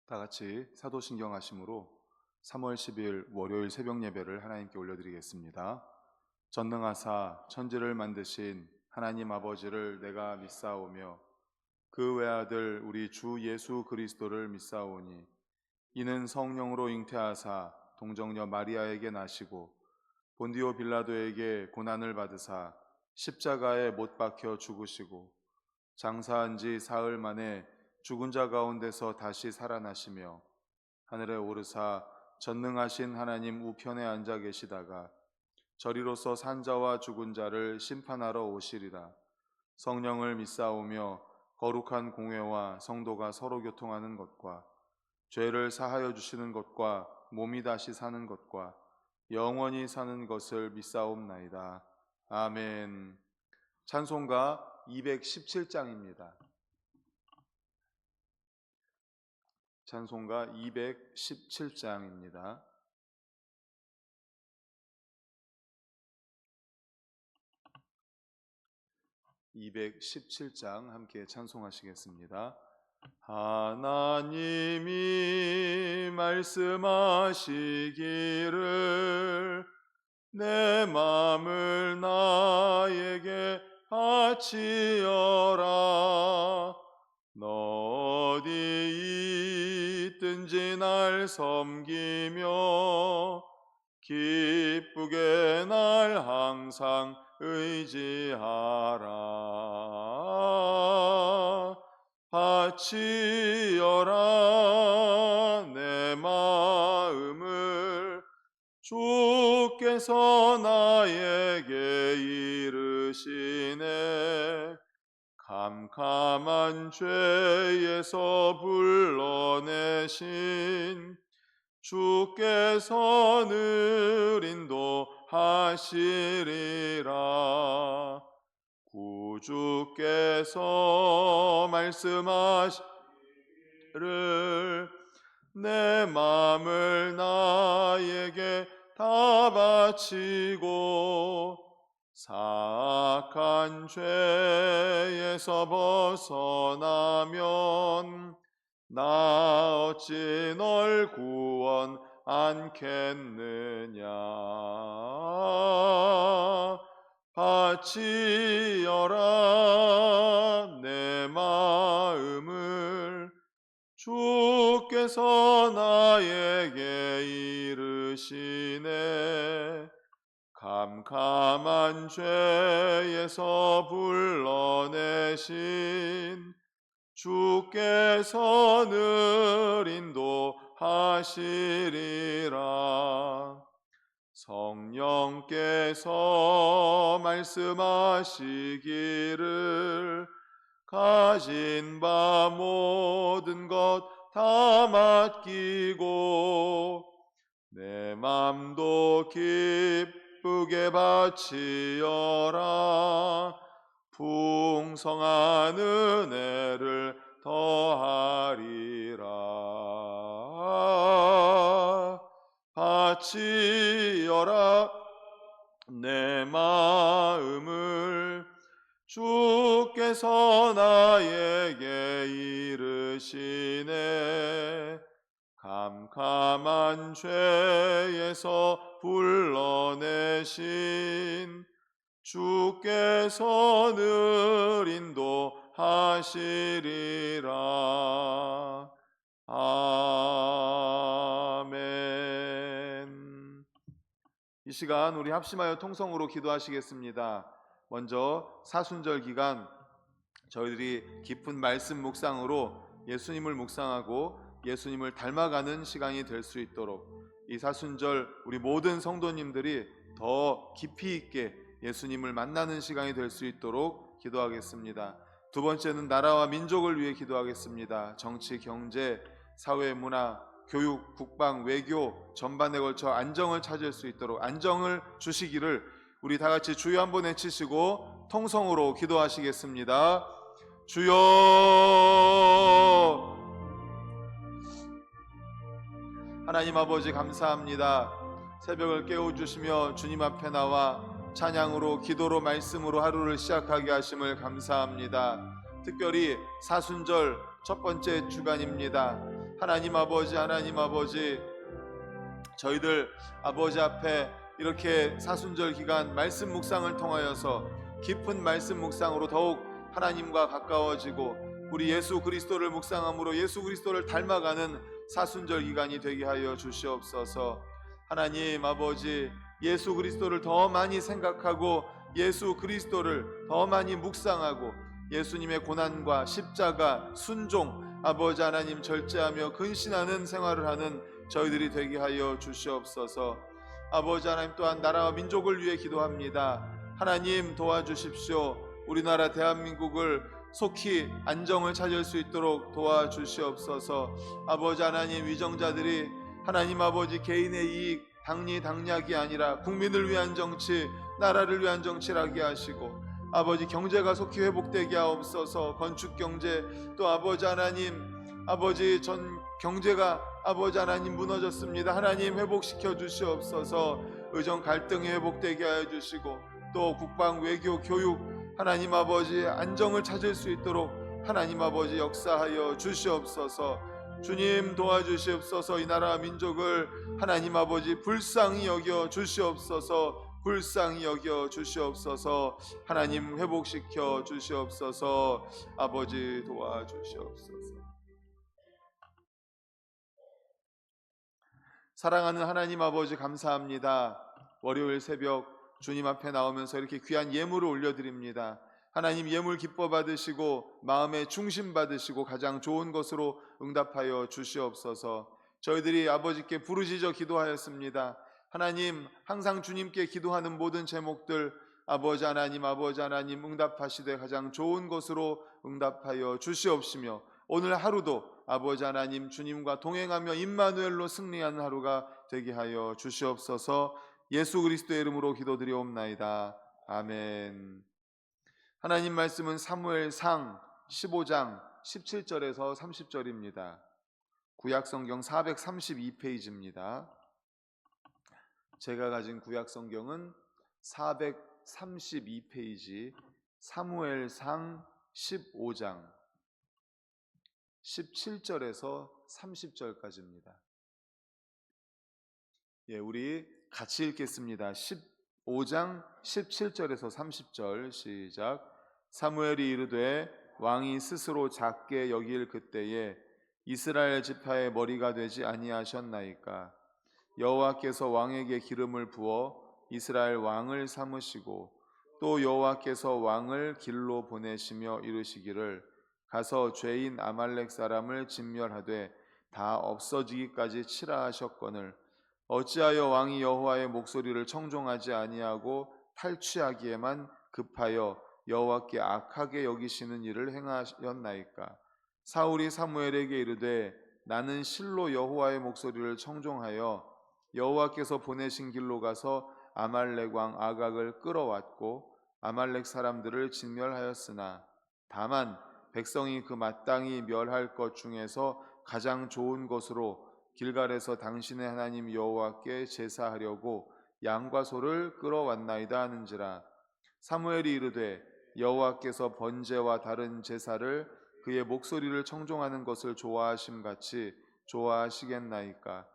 다 같이 사도신경 하심으로 3월 10일 월요일 새벽 예배를 하나님께 올려드리겠습니다. 전능하사 천지를 만드신 하나님 아버지를 내가 믿사오며 그 외아들 우리 주 예수 그리스도를 믿사오니 이는 성령으로 잉태하사 동정녀 마리아에게 나시고 본디오 빌라도에게 고난을 받으사 십자가에 못 박혀 죽으시고 장사한 지 사흘 만에 죽은 자 가운데서 다시 살아나시며 하늘에 오르사 전능하신 하나님 우편에 앉아 계시다가 저리로서 산자와 죽은 자를 심판하러 오시리라. 성령을 믿사오며 거룩한 공회와 성도가 서로 교통하는 것과 죄를 사하여 주시는 것과 몸이 다시 사는 것과 영원히 사는 것을 믿사옵나이다. 아멘. 찬송가 217장입니다. 찬송가 217장입니다. (217장) 함께 찬송하시겠습니다. 하나님이 말씀하시기를 내 맘을 나에게 바치어라. 너 어디 있든지 날 섬기며 기쁘게 날 항상 의지하라. 바치어라 내 마음을 주께서 나에게 이르시네. 캄캄한 죄에서 불러내신 주께서 늘 인도하시리라. 구주께서 말씀하시기를 내 맘을 나에게 다 바치고 사악한 죄에서 벗어나면 나 어찌 널 구원 않겠느냐. 바치어라 내 마음을 주께서 나에게 이르시네. 캄캄한 죄에서 불러내신 주께서 늘 인도하시리라. 성령께서 말씀하시기를 가진 바 모든 것 다 맡기고 내 맘도 기쁘게 바치어라. 풍성한 은혜를 더하리라. 바치어라 내 마음을 주께서 나에게 이르시네. 캄캄한 죄에서 불러내신 주께서 늘 인도하시리라. 아멘. 이 시간 우리 합심하여 통성으로 기도하시겠습니다. 먼저 사순절 기간 저희들이 깊은 말씀 묵상으로 예수님을 묵상하고 예수님을 닮아가는 시간이 될 수 있도록 이 사순절 우리 모든 성도님들이 더 깊이 있게 예수님을 만나는 시간이 될 수 있도록 기도하겠습니다. 두 번째는 나라와 민족을 위해 기도하겠습니다. 정치, 경제, 사회, 문화, 교육, 국방, 외교 전반에 걸쳐 안정을 찾을 수 있도록 안정을 주시기를 우리 다 같이 주여 한번 외치시고 통성으로 기도하시겠습니다. 주여. 하나님 아버지 감사합니다. 새벽을 깨워주시며 주님 앞에 나와 찬양으로 기도로 말씀으로 하루를 시작하게 하심을 감사합니다. 특별히 사순절 첫 번째 주간입니다. 하나님 아버지, 하나님 아버지, 저희들 아버지 앞에 이렇게 사순절 기간 말씀 묵상을 통하여서 깊은 말씀 묵상으로 더욱 하나님과 가까워지고 우리 예수 그리스도를 묵상함으로 예수 그리스도를 닮아가는 사순절 기간이 되게 하여 주시옵소서. 하나님 아버지, 예수 그리스도를 더 많이 생각하고 예수 그리스도를 더 많이 묵상하고 예수님의 고난과 십자가, 순종, 아버지 하나님 절제하며 근신하는 생활을 하는 저희들이 되게 하여 주시옵소서. 아버지 하나님, 또한 나라와 민족을 위해 기도합니다. 하나님 도와주십시오. 우리나라 대한민국을 속히 안정을 찾을 수 있도록 도와주시옵소서. 아버지 하나님, 위정자들이 하나님 아버지 개인의 이익, 당리 당략이 아니라 국민을 위한 정치, 나라를 위한 정치를 하게 하시고 아버지 경제가 속히 회복되게 하옵소서. 건축 경제, 또 아버지 하나님, 아버지 전 경제가 아버지 하나님 무너졌습니다. 하나님 회복시켜 주시옵소서. 의정 갈등이 회복되게 하여 주시고 또 국방, 외교, 교육 하나님 아버지 안정을 찾을 수 있도록 하나님 아버지 역사하여 주시옵소서. 주님 도와주시옵소서. 이 나라 민족을 하나님 아버지 불쌍히 여겨 주시옵소서. 불쌍히 여겨 주시옵소서. 하나님 회복시켜 주시옵소서. 아버지 도와주시옵소서. 사랑하는 하나님 아버지, 감사합니다. 월요일 새벽 주님 앞에 나오면서 이렇게 귀한 예물을 올려드립니다. 하나님, 예물 기뻐 받으시고 마음에 중심 받으시고 가장 좋은 것으로 응답하여 주시옵소서. 저희들이 아버지께 부르짖어 기도하였습니다. 하나님, 항상 주님께 기도하는 모든 제목들 아버지 하나님 응답하시되 가장 좋은 것으로 응답하여 주시옵시며 오늘 하루도 아버지 하나님 주님과 동행하며 임마누엘로 승리하는 하루가 되게 하여 주시옵소서. 예수 그리스도의 이름으로 기도드리옵나이다. 아멘. 하나님 말씀은 사무엘상 15장 17절에서 30절입니다. 구약성경 432페이지입니다. 제가 가진 구약성경은 432페이지 사무엘상 15장 17절에서 30절까지입니다. 우리 같이 읽겠습니다. 15장 17절에서 30절 시작. 사무엘이 이르되 왕이 스스로 작게 여길 그때에 이스라엘 지파의 머리가 되지 아니하셨나이까. 여호와께서 왕에게 기름을 부어 이스라엘 왕을 삼으시고 또 여호와께서 왕을 길로 보내시며 이르시기를 가서 죄인 아말렉 사람을 진멸하되 다 없어지기까지 치라 하셨거늘 어찌하여 왕이 여호와의 목소리를 청종하지 아니하고 탈취하기에만 급하여 여호와께 악하게 여기시는 일을 행하였나이까. 사울이 사무엘에게 이르되 나는 실로 여호와의 목소리를 청종하여 여호와께서 보내신 길로 가서 아말렉 왕 아각을 끌어왔고 아말렉 사람들을 진멸하였으나 다만 백성이 그 마땅히 멸할 것 중에서 가장 좋은 것으로 길갈에서 당신의 하나님 여호와께 제사하려고 양과 소를 끌어왔나이다 하는지라. 사무엘이 이르되 여호와께서 번제와 다른 제사를 그의 목소리를 청종하는 것을 좋아하심같이 좋아하시겠나이까.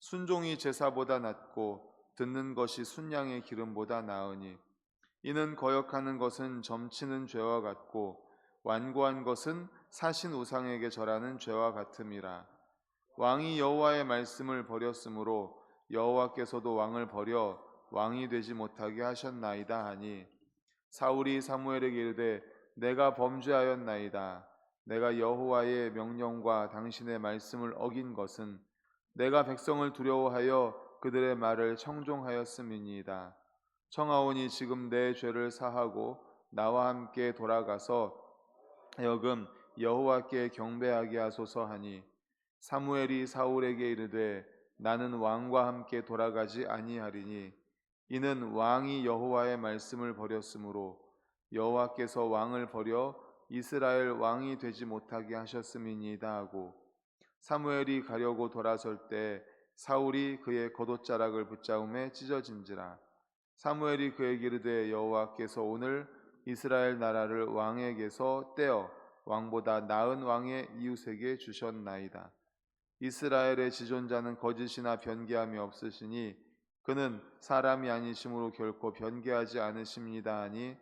순종이 제사보다 낫고 듣는 것이 순양의 기름보다 나으니 이는 거역하는 것은 점치는 죄와 같고 완고한 것은 사신 우상에게 절하는 죄와 같음이라. 왕이 여호와의 말씀을 버렸으므로 여호와께서도 왕을 버려 왕이 되지 못하게 하셨나이다 하니 사울이 사무엘에게 이르되 내가 범죄하였나이다. 내가 여호와의 명령과 당신의 말씀을 어긴 것은 내가 백성을 두려워하여 그들의 말을 청종하였음이니이다. 청하오니 지금 내 죄를 사하고 나와 함께 돌아가서 하여금 여호와께 경배하게 하소서 하니 사무엘이 사울에게 이르되 나는 왕과 함께 돌아가지 아니하리니 이는 왕이 여호와의 말씀을 버렸으므로 여호와께서 왕을 버려 이스라엘 왕이 되지 못하게 하셨음이니이다 하고 사무엘이 가려고 돌아설 때 사울이 그의 겉옷자락을 붙잡음에 찢어진지라. 사무엘이 그에게 이르되 여호와께서 오늘 이스라엘 나라를 왕에게서 떼어 왕보다 나은 왕의 이웃에게 주셨나이다. 이스라엘의 지존자는 거짓이나 변개함이 없으시니 그는 사람이 아니심으로 결코 변개하지 않으십니다 하니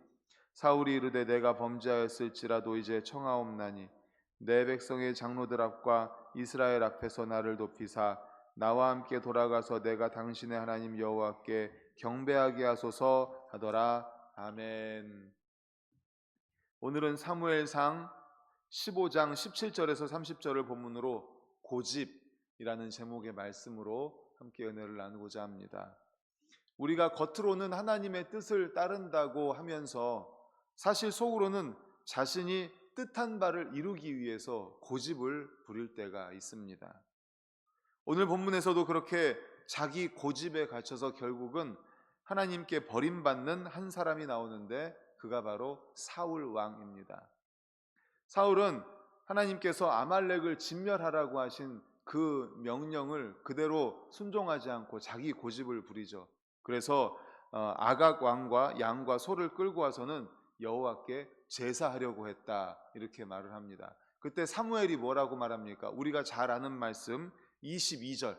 사울이 이르되 내가 범죄하였을지라도 이제 청하옵나니 내 백성의 장로들 앞과 이스라엘 앞에서 나를 높이사 나와 함께 돌아가서 내가 당신의 하나님 여호와께 경배하게 하소서 하더라. 아멘. 오늘은 사무엘상 15장 17절에서 30절을 본문으로 고집이라는 제목의 말씀으로 함께 은혜를 나누고자 합니다. 우리가 겉으로는 하나님의 뜻을 따른다고 하면서 사실 속으로는 자신이 뜻한 바를 이루기 위해서 고집을 부릴 때가 있습니다. 오늘 본문에서도 그렇게 자기 고집에 갇혀서 결국은 하나님께 버림받는 한 사람이 나오는데 그가 바로 사울 왕입니다. 사울은 하나님께서 아말렉을 진멸하라고 하신 그 명령을 그대로 순종하지 않고 자기 고집을 부리죠. 그래서 아각 왕과 양과 소를 끌고 와서는 여호와께 제사하려고 했다 이렇게 말을 합니다. 그때 사무엘이 뭐라고 말합니까? 우리가 잘 아는 말씀 22절,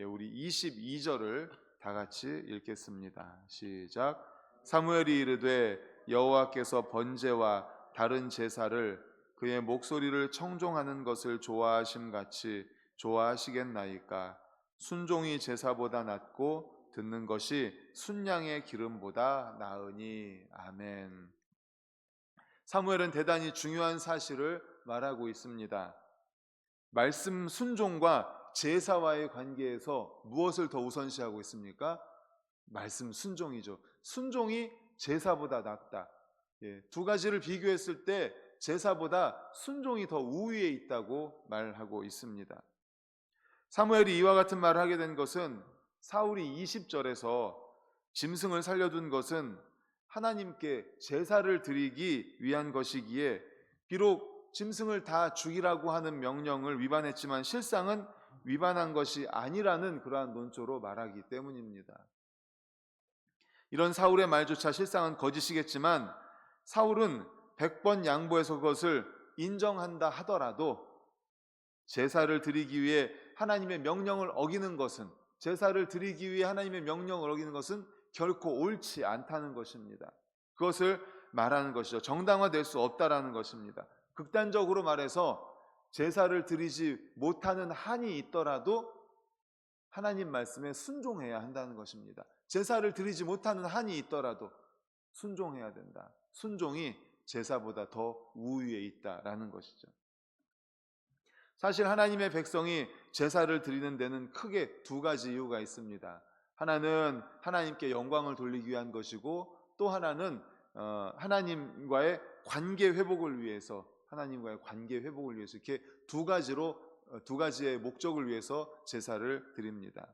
우리 22절을 다 같이 읽겠습니다. 시작. 사무엘이 이르되 여호와께서 번제와 다른 제사를 그의 목소리를 청종하는 것을 좋아하심같이 좋아하시겠나이까? 순종이 제사보다 낫고 듣는 것이 순양의 기름보다 나으니. 아멘. 사무엘은 대단히 중요한 사실을 말하고 있습니다. 말씀 순종과 제사와의 관계에서 무엇을 더 우선시하고 있습니까? 말씀 순종이죠. 순종이 제사보다 낫다. 두 가지를 비교했을 때 제사보다 순종이 더 우위에 있다고 말하고 있습니다. 사무엘이 이와 같은 말을 하게 된 것은 사울이 20절에서 짐승을 살려둔 것은 하나님께 제사를 드리기 위한 것이기에 비록 짐승을 다 죽이라고 하는 명령을 위반했지만 실상은 위반한 것이 아니라는 그러한 논조로 말하기 때문입니다. 이런 사울의 말조차 실상은 거짓이겠지만 사울은 100번 양보해서 그것을 인정한다 하더라도 제사를 드리기 위해 하나님의 명령을 어기는 것은, 제사를 드리기 위해 하나님의 명령을 어기는 것은 결코 옳지 않다는 것입니다. 그것을 말하는 것이죠. 정당화될 수 없다라는 것입니다. 극단적으로 말해서 제사를 드리지 못하는 한이 있더라도 하나님 말씀에 순종해야 한다는 것입니다. 제사를 드리지 못하는 한이 있더라도 순종해야 된다. 순종이 제사보다 더 우위에 있다라는 것이죠. 사실 하나님의 백성이 제사를 드리는 데는 크게 두 가지 이유가 있습니다. 하나는 하나님께 영광을 돌리기 위한 것이고 또 하나는 하나님과의 관계 회복을 위해서, 이렇게 두 가지의 목적을 위해서 제사를 드립니다.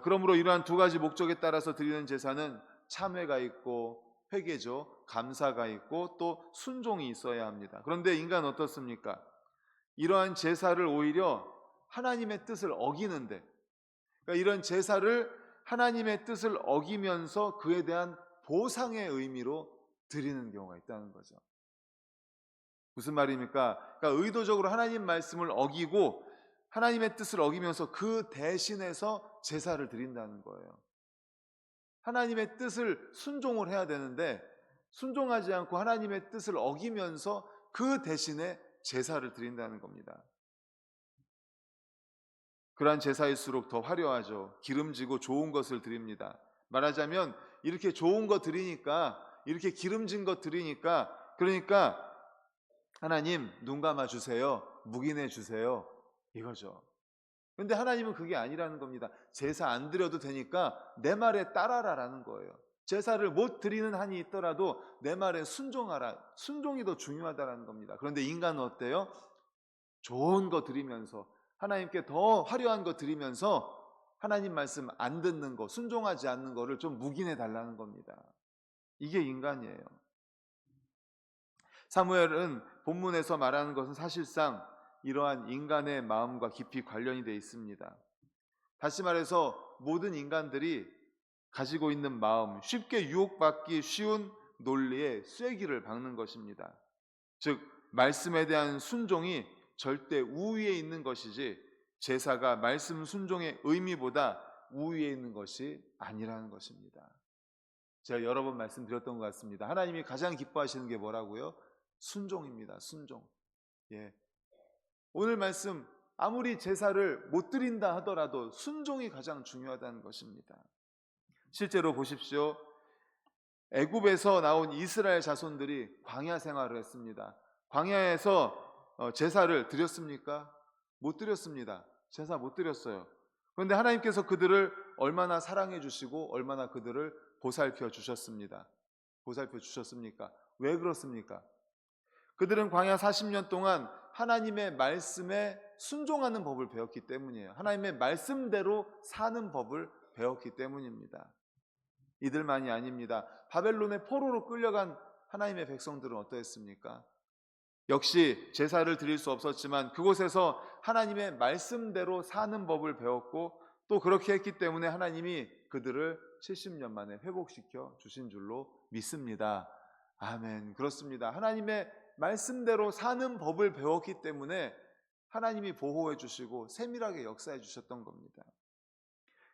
그러므로 이러한 두 가지 목적에 따라서 드리는 제사는 참회가 있고 회개죠. 감사가 있고 또 순종이 있어야 합니다. 그런데 인간은 어떻습니까? 이러한 제사를 오히려 하나님의 뜻을 어기는데, 그러니까 이런 제사를 하나님의 뜻을 어기면서 그에 대한 보상의 의미로 드리는 경우가 있다는 거죠. 무슨 말입니까? 그러니까 의도적으로 하나님 말씀을 어기고 하나님의 뜻을 어기면서 그 대신해서 제사를 드린다는 거예요. 하나님의 뜻을 순종을 해야 되는데 순종하지 않고 하나님의 뜻을 어기면서 그 대신에 제사를 드린다는 겁니다. 그러한 제사일수록 더 화려하죠. 기름지고 좋은 것을 드립니다. 말하자면 이렇게 좋은 거 드리니까, 이렇게 기름진 것 드리니까, 그러니까 하나님 눈 감아 주세요, 묵인해 주세요, 이거죠. 그런데 하나님은 그게 아니라는 겁니다. 제사 안 드려도 되니까 내 말에 따라라라는 거예요. 제사를 못 드리는 한이 있더라도 내 말에 순종하라. 순종이 더 중요하다는 겁니다. 그런데 인간은 어때요? 좋은 거 드리면서, 하나님께 더 화려한 거 드리면서 하나님 말씀 안 듣는 거, 순종하지 않는 거를 좀 묵인해 달라는 겁니다. 이게 인간이에요. 사무엘은 본문에서 말하는 것은 사실상 이러한 인간의 마음과 깊이 관련이 되어 있습니다. 다시 말해서 모든 인간들이 가지고 있는 마음, 쉽게 유혹받기 쉬운 논리에 쐐기를 박는 것입니다. 즉 말씀에 대한 순종이 절대 우위에 있는 것이지 제사가 말씀 순종의 의미보다 우위에 있는 것이 아니라는 것입니다. 제가 여러 번 말씀드렸던 것 같습니다. 하나님이 가장 기뻐하시는 게 뭐라고요? 순종입니다. 순종. 예. 오늘 말씀 아무리 제사를 못 드린다 하더라도 순종이 가장 중요하다는 것입니다. 실제로 보십시오. 애굽에서 나온 이스라엘 자손들이 광야 생활을 했습니다. 광야에서 제사를 드렸습니까? 못 드렸습니다. 제사 못 드렸어요. 그런데 하나님께서 그들을 얼마나 사랑해 주시고 얼마나 그들을 보살펴 주셨습니다. 보살펴 주셨습니까? 왜 그렇습니까? 그들은 광야 40년 동안 하나님의 말씀에 순종하는 법을 배웠기 때문이에요. 하나님의 말씀대로 사는 법을 배웠기 때문입니다. 이들만이 아닙니다. 바벨론의 포로로 끌려간 하나님의 백성들은 어떠했습니까? 역시 제사를 드릴 수 없었지만 그곳에서 하나님의 말씀대로 사는 법을 배웠고 또 그렇게 했기 때문에 하나님이 그들을 70년 만에 회복시켜 주신 줄로 믿습니다. 아멘. 그렇습니다. 하나님의 말씀대로 사는 법을 배웠기 때문에 하나님이 보호해 주시고 세밀하게 역사해 주셨던 겁니다.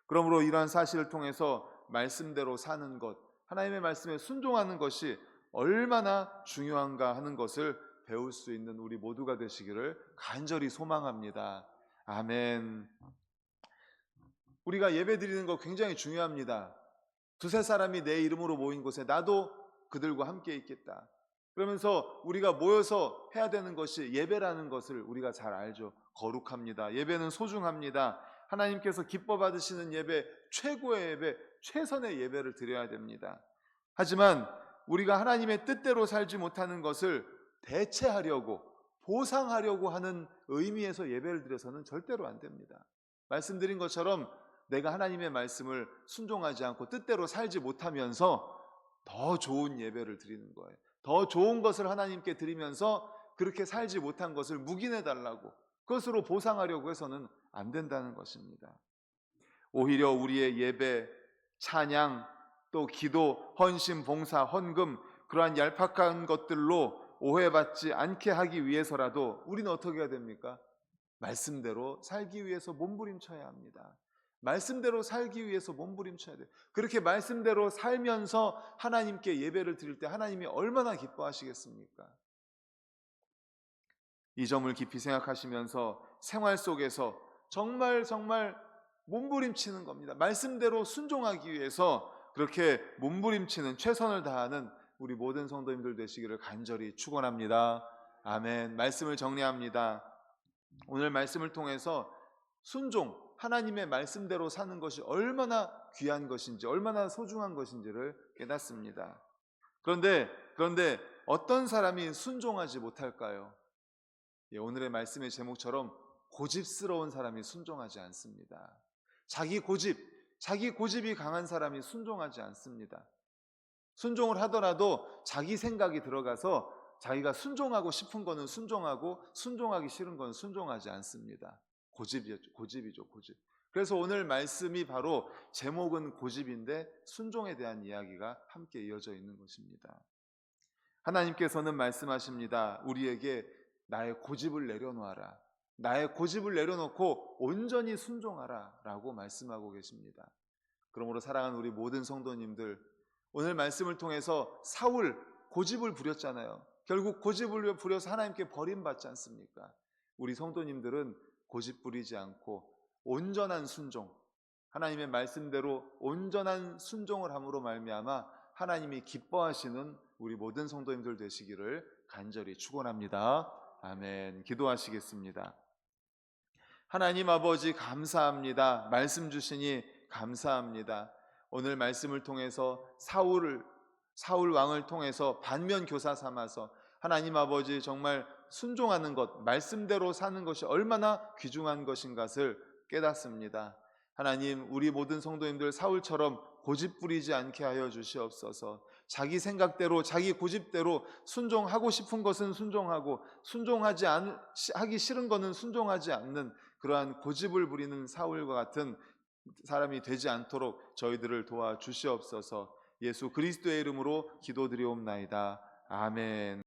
그러므로 이러한 사실을 통해서 말씀대로 사는 것, 하나님의 말씀에 순종하는 것이 얼마나 중요한가 하는 것을 배울 수 있는 우리 모두가 되시기를 간절히 소망합니다. 아멘. 우리가 예배 드리는 거 굉장히 중요합니다. 두세 사람이 내 이름으로 모인 곳에 나도 그들과 함께 있겠다. 그러면서 우리가 모여서 해야 되는 것이 예배라는 것을 우리가 잘 알죠. 거룩합니다. 예배는 소중합니다. 하나님께서 기뻐 받으시는 예배, 최고의 예배, 최선의 예배를 드려야 됩니다. 하지만 우리가 하나님의 뜻대로 살지 못하는 것을 대체하려고, 보상하려고 하는 의미에서 예배를 드려서는 절대로 안 됩니다. 말씀드린 것처럼 내가 하나님의 말씀을 순종하지 않고 뜻대로 살지 못하면서 더 좋은 예배를 드리는 거예요. 더 좋은 것을 하나님께 드리면서 그렇게 살지 못한 것을 묵인해 달라고, 그것으로 보상하려고 해서는 안 된다는 것입니다. 오히려 우리의 예배, 찬양, 또 기도, 헌신, 봉사, 헌금, 그러한 얄팍한 것들로 오해받지 않게 하기 위해서라도 우리는 어떻게 해야 됩니까? 말씀대로 살기 위해서 몸부림쳐야 합니다. 말씀대로 살기 위해서 몸부림쳐야 돼요. 그렇게 말씀대로 살면서 하나님께 예배를 드릴 때 하나님이 얼마나 기뻐하시겠습니까? 이 점을 깊이 생각하시면서 생활 속에서 정말 몸부림치는 겁니다. 말씀대로 순종하기 위해서 그렇게 몸부림치는, 최선을 다하는 우리 모든 성도님들 되시기를 간절히 축원합니다. 아멘. 말씀을 정리합니다. 오늘 말씀을 통해서 순종, 하나님의 말씀대로 사는 것이 얼마나 귀한 것인지, 얼마나 소중한 것인지를 깨닫습니다. 그런데 어떤 사람이 순종하지 못할까요? 오늘의 말씀의 제목처럼 고집스러운 사람이 순종하지 않습니다. 자기 고집이 강한 사람이 순종하지 않습니다. 순종을 하더라도 자기 생각이 들어가서 자기가 순종하고 싶은 거는 순종하고 순종하기 싫은 건 순종하지 않습니다. 고집이죠. 그래서 오늘 말씀이 바로 제목은 고집인데 순종에 대한 이야기가 함께 이어져 있는 것입니다. 하나님께서는 말씀하십니다. 우리에게 나의 고집을 내려놓아라. 나의 고집을 내려놓고 온전히 순종하라 라고 말씀하고 계십니다. 그러므로 사랑하는 우리 모든 성도님들, 오늘 말씀을 통해서 사울 고집을 부렸잖아요. 결국 고집을 부려서 하나님께 버림받지 않습니까? 우리 성도님들은 고집 부리지 않고 온전한 순종, 하나님의 말씀대로 온전한 순종을 함으로 말미암아 하나님이 기뻐하시는 우리 모든 성도님들 되시기를 간절히 축원합니다. 아멘. 기도하시겠습니다. 하나님 아버지 감사합니다. 말씀 주시니 감사합니다. 오늘 말씀을 통해서 사울 왕을 통해서 반면 교사 삼아서 하나님 아버지 정말 순종하는 것, 말씀대로 사는 것이 얼마나 귀중한 것인 것을 깨닫습니다. 하나님, 우리 모든 성도님들 사울처럼 고집 부리지 않게 하여 주시옵소서. 자기 생각대로, 자기 고집대로 순종하고 싶은 것은 순종하고 하기 싫은 것은 순종하지 않는 그러한 고집을 부리는 사울과 같은 사람이 되지 않도록 저희들을 도와주시옵소서. 예수 그리스도의 이름으로 기도드리옵나이다. 아멘.